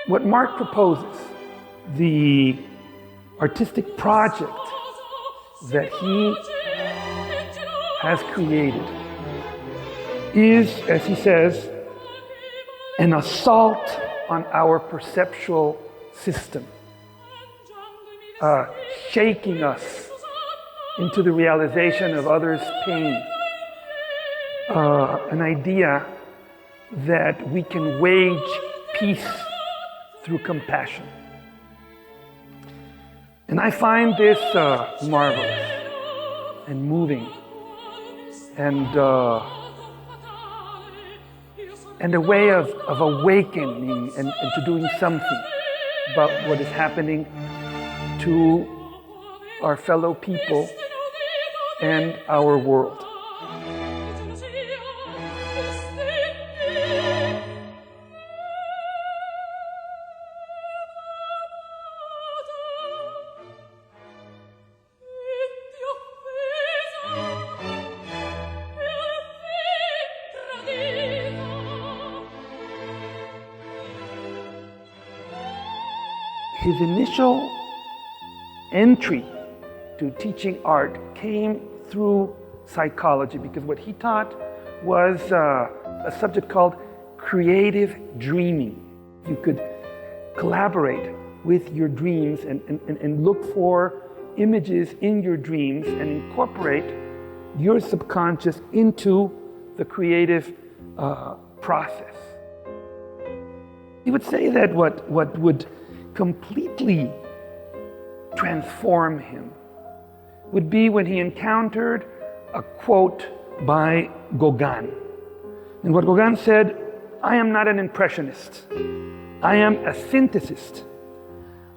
What Mark proposes, the artistic project that he has created, is, as he says, an assault on our perceptual system, shaking us into the realization of others' pain, an idea that we can wage peace through compassion. And I find this marvelous and moving and a way of awakening and to doing something about what is happening to our fellow people and our world. His initial entry to teaching art came through psychology, because what he taught was a subject called creative dreaming. You could collaborate with your dreams and look for images in your dreams and incorporate your subconscious into the creative process. He would say that what would completely transform him would be when he encountered a quote by Gauguin. And what Gauguin said, "I am not an impressionist. I am a synthesist.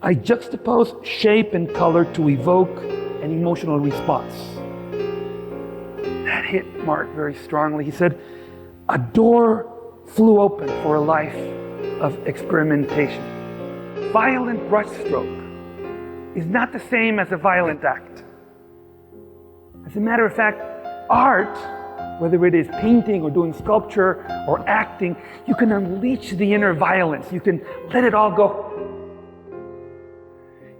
I juxtapose shape and color to evoke an emotional response." That hit Mark very strongly. He said, a door flew open for a life of experimentation. Violent brushstroke is not the same as a violent act. As a matter of fact, art, whether it is painting or doing sculpture or acting, you can unleash the inner violence. You can let it all go.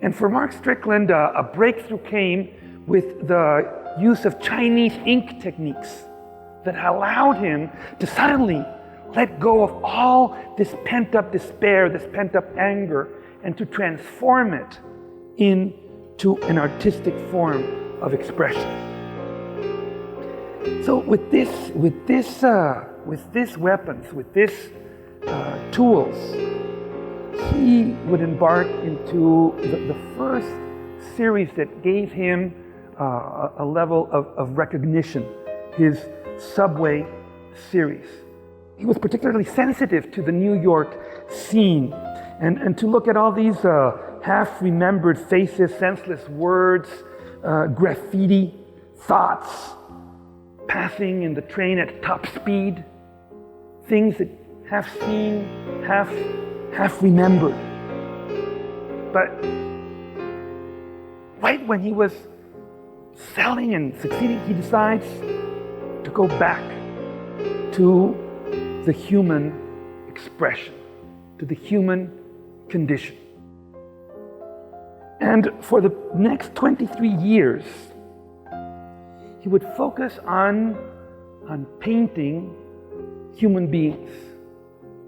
And for Mark Strickland, a breakthrough came with the use of Chinese ink techniques that allowed him to suddenly let go of all this pent-up despair, this pent-up anger, and to transform it into an artistic form of expression. So with these weapons, with these tools, he would embark into the first series that gave him a level of recognition, his Subway series. He was particularly sensitive to the New York scene and to look at all these half-remembered faces, senseless words, graffiti, thoughts passing in the train at top speed, things that half seen, half remembered. But right when he was selling and succeeding, he decides to go back to the human expression, to the human condition. And for the next 23 years, he would focus on painting human beings,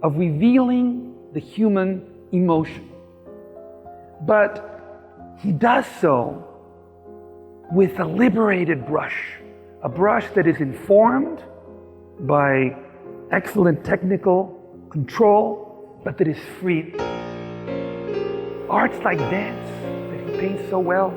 of revealing the human emotion. But he does so with a liberated brush, a brush that is informed by excellent technical control, but that is free. Art's like dance that he paints so well.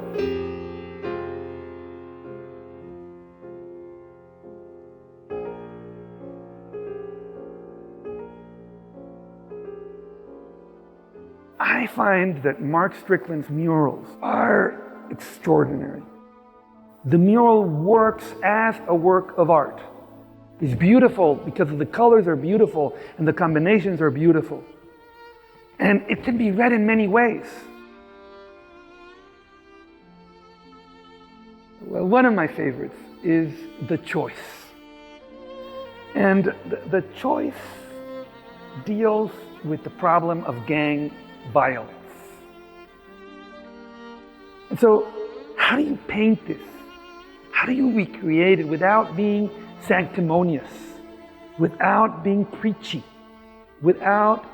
I find that Mark Strickland's murals are extraordinary. The mural works as a work of art. It's beautiful because the colors are beautiful and the combinations are beautiful. And it can be read in many ways. Well, one of my favorites is The Choice. And the choice deals with the problem of gang violence. And so, how do you paint this? How do you recreate it without being sanctimonious, without being preachy, without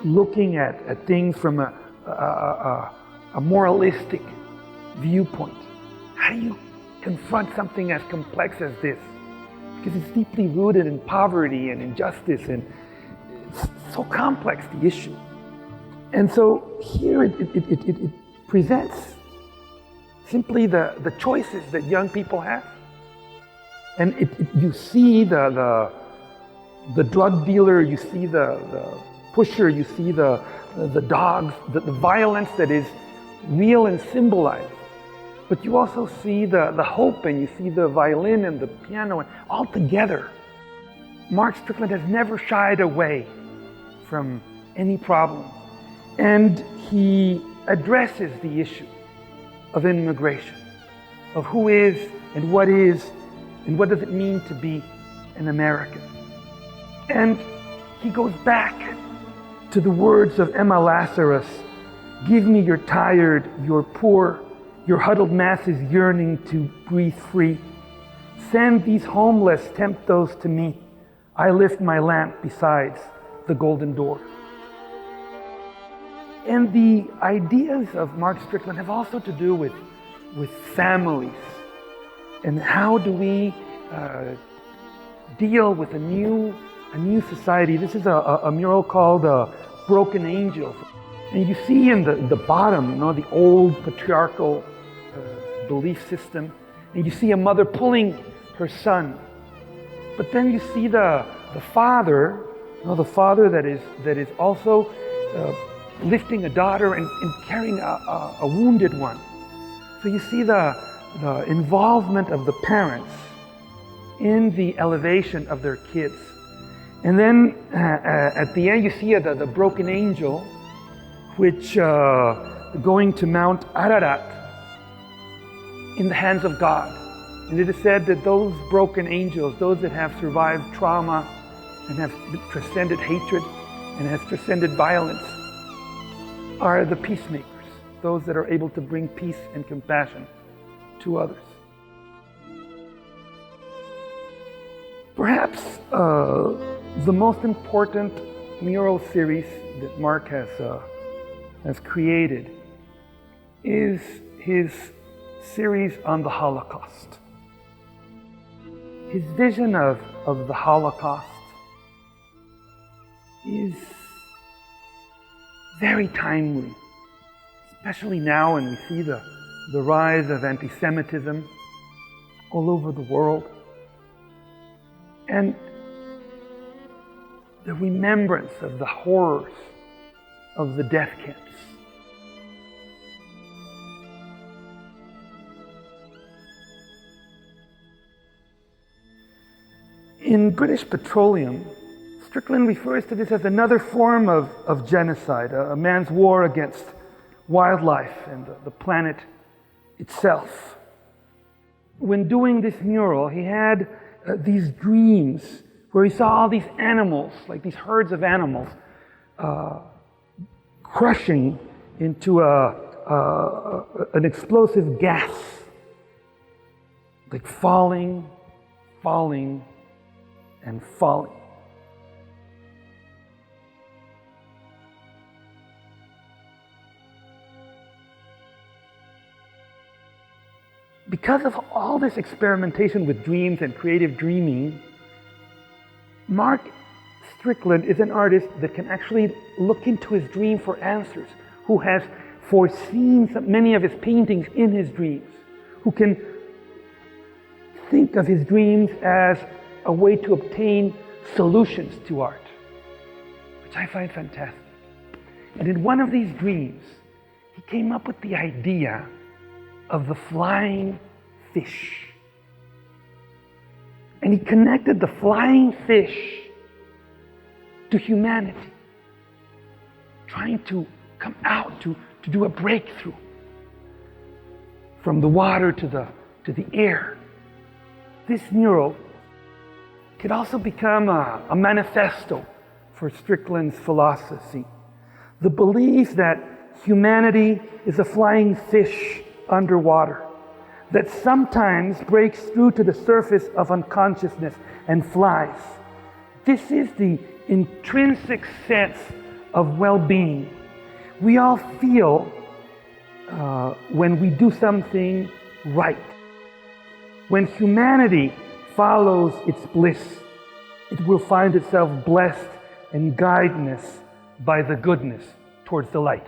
looking at things from a moralistic viewpoint? How do you confront something as complex as this? Because it's deeply rooted in poverty and injustice, and it's so complex, the issue. And so here it presents simply the choices that young people have. And you see the drug dealer, you see the pusher, you see the dogs, the violence that is real and symbolized. But you also see the hope, and you see the violin and the piano, and all together. Mark Strickland has never shied away from any problem. And he addresses the issue of immigration, of who is and what does it mean to be an American. And he goes back to the words of Emma Lazarus, "Give me your tired, your poor, your huddled masses yearning to breathe free. Send these homeless, tempt those to me. I lift my lamp besides the golden door." And the ideas of Mark Strickland have also to do with families. And how do we deal with a new society? This is a mural called Broken Angels. And you see in the bottom, the old patriarchal belief system. And you see a mother pulling her son. But then you see the father, the father that is also lifting a daughter and carrying a wounded one. So you see the involvement of the parents in the elevation of their kids. And then at the end you see the broken angel, which going to Mount Ararat in the hands of God. And it is said that those broken angels, those that have survived trauma and have transcended hatred and have transcended violence, are the peacemakers, those that are able to bring peace and compassion to others. Perhaps the most important mural series that Mark has created is his series on the Holocaust. His vision of the Holocaust is very timely, especially now when we see the rise of anti-Semitism all over the world. And the remembrance of the horrors of the death camps. In British Petroleum, Strickland refers to this as another form of genocide, a man's war against wildlife and the planet itself. When doing this mural, he had these dreams where he saw all these animals, like these herds of animals, crushing into an explosive gas, like falling, and falling. Because of all this experimentation with dreams and creative dreaming, Mark Strickland is an artist that can actually look into his dream for answers, who has foreseen many of his paintings in his dreams, who can think of his dreams as a way to obtain solutions to art, which I find fantastic. And in one of these dreams, he came up with the idea of the flying fish. And he connected the flying fish to humanity, trying to come out, to do a breakthrough from the water to the air. This mural could also become a manifesto for Strickland's philosophy. The belief that humanity is a flying fish underwater that sometimes breaks through to the surface of unconsciousness and flies. This is the intrinsic sense of well-being. We all feel when we do something right. When humanity follows its bliss, it will find itself blessed and guided by the goodness towards the light.